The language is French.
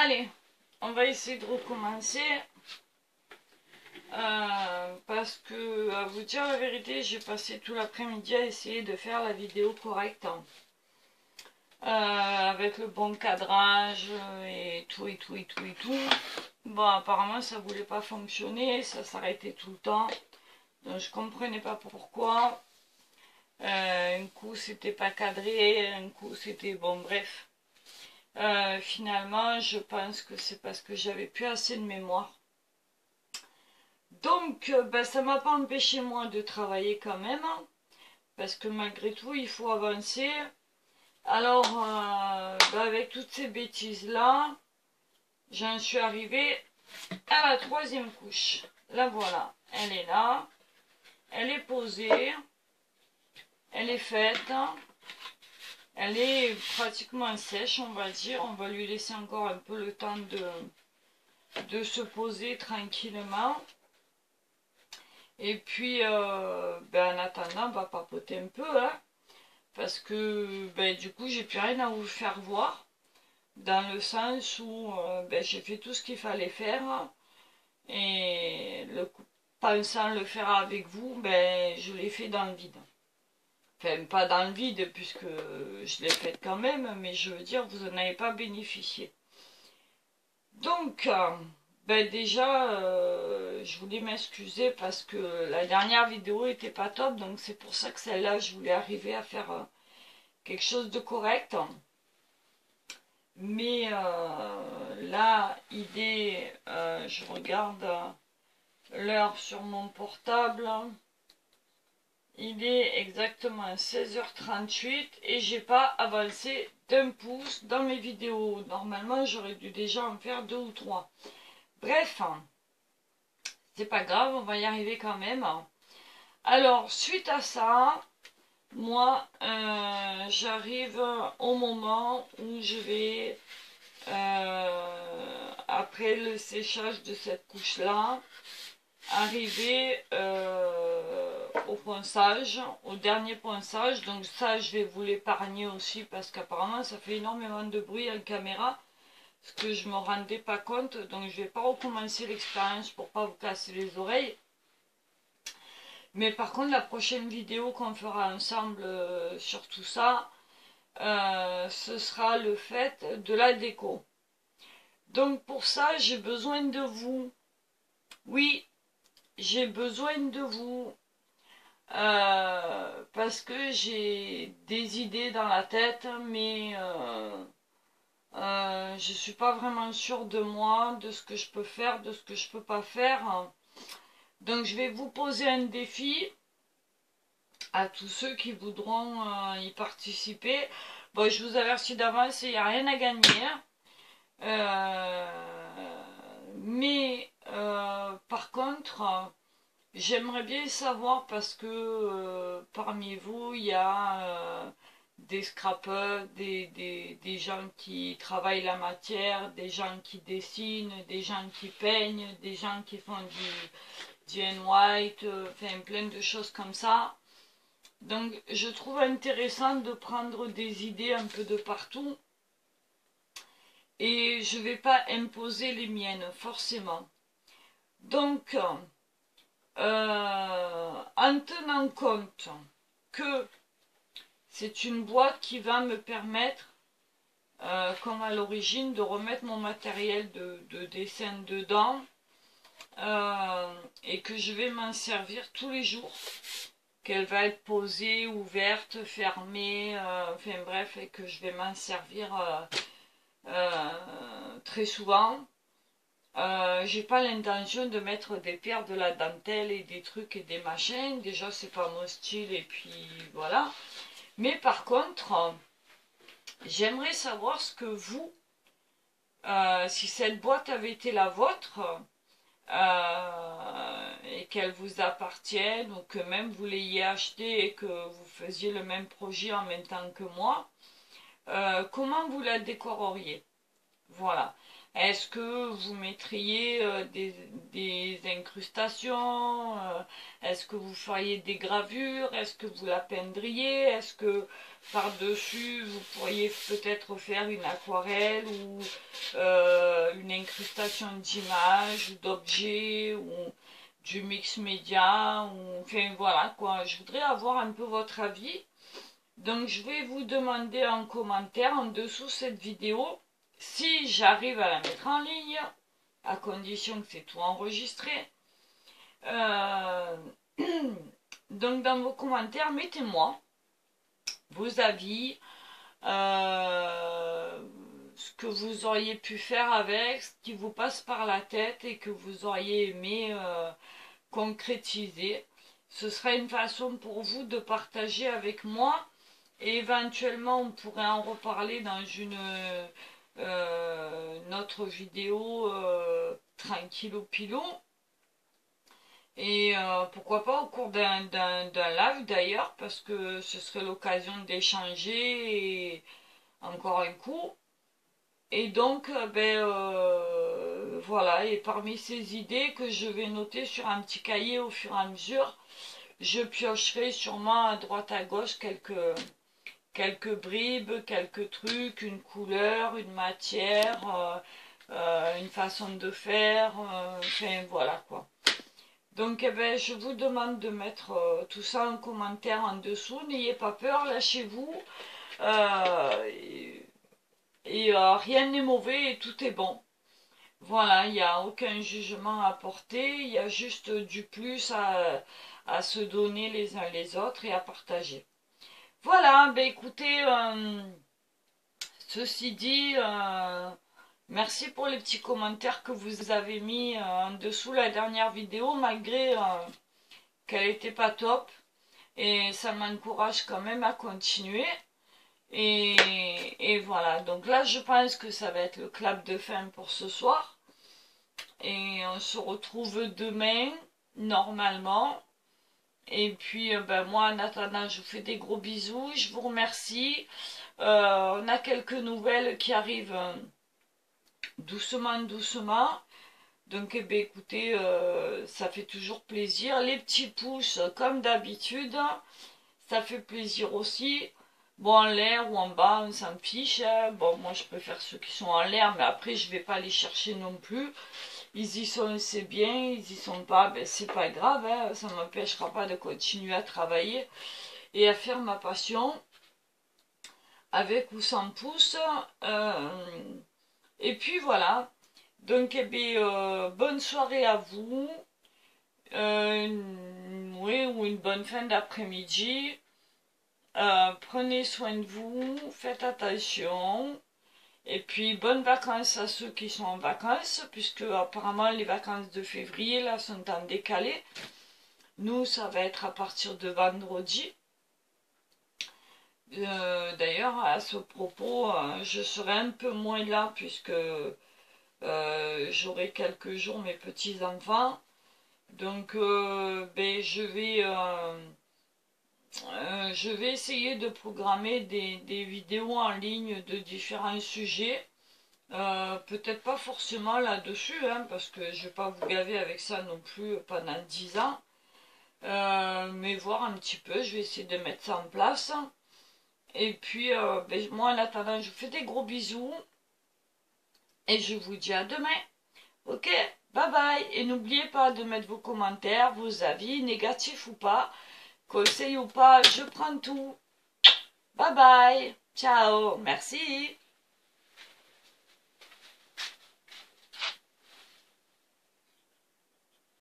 Allez, on va essayer de recommencer. Parce que, à vous dire la vérité, j'ai passé tout l'après-midi à essayer de faire la vidéo correcte. Avec le bon cadrage et tout et tout et tout et tout. Bon, apparemment ça voulait pas fonctionner, ça s'arrêtait tout le temps. Donc je comprenais pas pourquoi. Un coup c'était pas cadré, un coup c'était bon, bref. Finalement je pense que c'est parce que j'avais plus assez de mémoire. Donc ça m'a pas empêché moi de travailler quand même. Parce que malgré tout il faut avancer. Alors avec toutes ces bêtises là, j'en suis arrivée à la troisième couche. La voilà, elle est là, elle est posée, elle est faite, elle est pratiquement sèche on va dire. On va lui laisser encore un peu le temps de se poser tranquillement. Et puis en attendant on va papoter un peu hein, parce que du coup j'ai plus rien à vous faire voir, dans le sens où j'ai fait tout ce qu'il fallait faire et pensant le faire avec vous, je l'ai fait dans le vide. Enfin, pas dans le vide puisque je l'ai fait quand même, mais je veux dire, vous n'en avez pas bénéficié. Donc, déjà, je voulais m'excuser parce que la dernière vidéo était pas top, donc c'est pour ça que celle-là, je voulais arriver à faire quelque chose de correct. Mais là, idée, je regarde l'heure sur mon portable. Il est exactement 16h38 et j'ai pas avancé d'un pouce dans mes vidéos. Normalement, j'aurais dû déjà en faire 2 ou 3. Bref, c'est pas grave, on va y arriver quand même. Alors, suite à ça, moi, j'arrive au moment où je vais, après le séchage de cette couche-là, arriver au ponçage, au dernier ponçage. Donc ça je vais vous l'épargner aussi parce qu'apparemment ça fait énormément de bruit en caméra, ce que je me rendais pas compte, donc je vais pas recommencer l'expérience pour pas vous casser les oreilles. Mais par contre la prochaine vidéo qu'on fera ensemble sur tout ça, ce sera le fait de la déco. Donc pour ça j'ai besoin de vous. Oui, j'ai besoin de vous. Parce que j'ai des idées dans la tête, mais je suis pas vraiment sûre de moi, de ce que je peux faire, de ce que je peux pas faire. Donc je vais vous poser un défi à tous ceux qui voudront y participer. Bon, je vous avertis d'avance, il n'y a rien à gagner. Mais par contre, j'aimerais bien savoir parce que parmi vous, il y a des scrappers, des gens qui travaillent la matière, des gens qui dessinent, des gens qui peignent, des gens qui font du white, enfin plein de choses comme ça. Donc je trouve intéressant de prendre des idées un peu de partout. Et je ne vais pas imposer les miennes, forcément. Donc, en tenant compte que c'est une boîte qui va me permettre, comme à l'origine, de remettre mon matériel de dessin dedans, et que je vais m'en servir tous les jours, qu'elle va être posée, ouverte, fermée, enfin bref, et que je vais m'en servir très souvent. J'ai pas l'intention de mettre des pierres, de la dentelle et des trucs et des machins. Déjà, c'est pas mon style et puis voilà. Mais par contre, j'aimerais savoir ce que vous, si cette boîte avait été la vôtre et qu'elle vous appartienne ou que même vous l'ayez achetée et que vous faisiez le même projet en même temps que moi, comment vous la décoreriez? Voilà. Est-ce que vous mettriez des incrustations? Est-ce que vous feriez des gravures? Est-ce que vous la peindriez? Est-ce que par-dessus, vous pourriez peut-être faire une aquarelle ou une incrustation d'images ou d'objets ou du mix média? Enfin voilà quoi, je voudrais avoir un peu votre avis. Donc je vais vous demander en commentaire en dessous cette vidéo si j'arrive à la mettre en ligne, à condition que c'est tout enregistré. Donc dans vos commentaires, mettez-moi vos avis, ce que vous auriez pu faire avec, ce qui vous passe par la tête et que vous auriez aimé concrétiser. Ce sera une façon pour vous de partager avec moi. Et éventuellement, on pourrait en reparler dans une autre vidéo tranquille au pilon. Et pourquoi pas au cours d'un live d'ailleurs, parce que ce serait l'occasion d'échanger et encore un coup. Et donc, voilà, et parmi ces idées que je vais noter sur un petit cahier au fur et à mesure, je piocherai sûrement à droite à gauche quelques bribes, quelques trucs, une couleur, une matière, une façon de faire, enfin voilà quoi. Donc je vous demande de mettre tout ça en commentaire en dessous, n'ayez pas peur, lâchez-vous, rien n'est mauvais et tout est bon. Voilà, il n'y a aucun jugement à porter, il y a juste du plus à se donner les uns les autres et à partager. Voilà, ben écoutez, ceci dit, merci pour les petits commentaires que vous avez mis en dessous la dernière vidéo, malgré qu'elle n'était pas top. Et ça m'encourage quand même à continuer. Et voilà, donc là je pense que ça va être le clap de fin pour ce soir. Et on se retrouve demain, normalement. Et puis moi en attendant je vous fais des gros bisous, je vous remercie. On a quelques nouvelles qui arrivent doucement doucement. Donc écoutez, ça fait toujours plaisir. Les petits pouces comme d'habitude, ça fait plaisir aussi. Bon, en l'air ou en bas, on s'en fiche. Hein. Bon, moi je préfère ceux qui sont en l'air, mais après je vais pas les chercher non plus. Ils y sont, c'est bien, ils y sont pas, ben c'est pas grave, hein. Ça ne m'empêchera pas de continuer à travailler et à faire ma passion, avec ou sans pouce. Et puis voilà, donc bonne soirée à vous, oui, ou une bonne fin d'après-midi. Prenez soin de vous, faites attention. Et puis, bonnes vacances à ceux qui sont en vacances, puisque apparemment les vacances de février, là, sont en décalé. Nous, ça va être à partir de vendredi. D'ailleurs, à ce propos, je serai un peu moins là, puisque j'aurai quelques jours mes petits-enfants. Donc, je vais essayer de programmer des vidéos en ligne de différents sujets. Peut-être pas forcément là-dessus, hein, parce que je vais pas vous gaver avec ça non plus pendant 10 ans. Mais voir un petit peu, je vais essayer de mettre ça en place. Et puis, moi en attendant, je vous fais des gros bisous. Et je vous dis à demain. Ok, bye bye. Et n'oubliez pas de mettre vos commentaires, vos avis, négatifs ou pas. Conseil ou pas, je prends tout. Bye bye. Ciao. Merci.